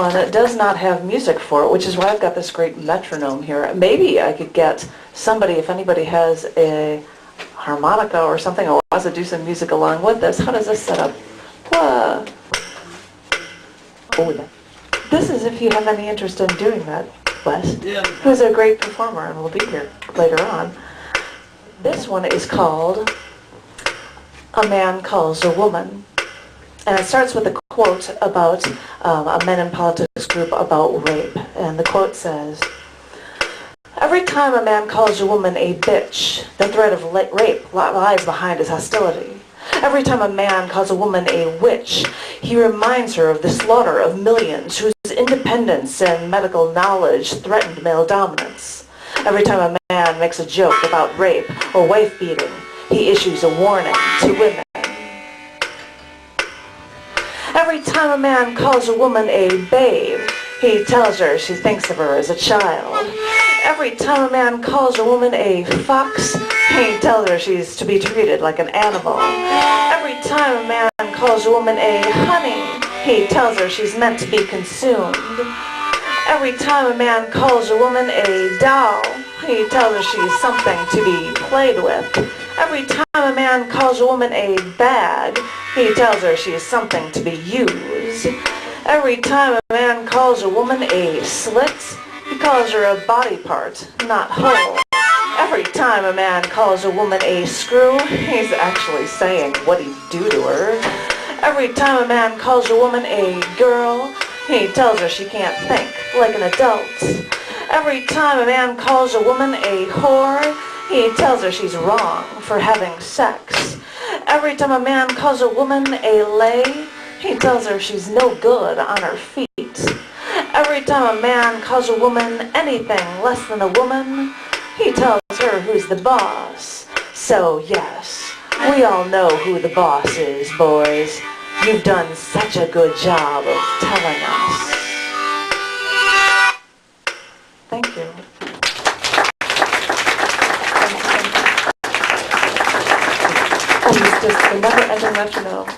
one does not have music for it, which is why I've got this great metronome here. Maybe I could get somebody, if anybody has a harmonica or something, or wants to do some music along with this. How does this set up? Whoa. Oh, this is if you have any interest in doing that, Wes, who's a great performer and will be here later on. This one is called A Man Calls a Woman. And it starts with a quote about a Men in Politics group about rape. And the quote says, "Every time a man calls a woman a bitch, the threat of rape lies behind his hostility. Every time a man calls a woman a witch, he reminds her of the slaughter of millions whose independence and medical knowledge threatened male dominance. Every time a man makes a joke about rape or wife beating, he issues a warning to women. Every time a man calls a woman a babe, he tells her she thinks of her as a child. Every time a man calls a woman a fox, he tells her she's to be treated like an animal. Every time a man calls a woman a honey, he tells her she's meant to be consumed. Every time a man calls a woman a doll, he tells her she's something to be played with. Every time a man calls a woman a bag, he tells her she is something to be used. Every time a man calls a woman a slit, he calls her a body part, not whole. Every time a man calls a woman a screw, he's actually saying what he'd do to her. Every time a man calls a woman a girl, he tells her she can't think like an adult. Every time a man calls a woman a whore, he tells her she's wrong for having sex. Every time a man calls a woman a lay, he tells her she's no good on her feet. Every time a man calls a woman anything less than a woman, he tells her who's the boss. So yes, we all know who the boss is, boys. You've done such a good job of telling us. Thank you. And it's just a never-ending metronome.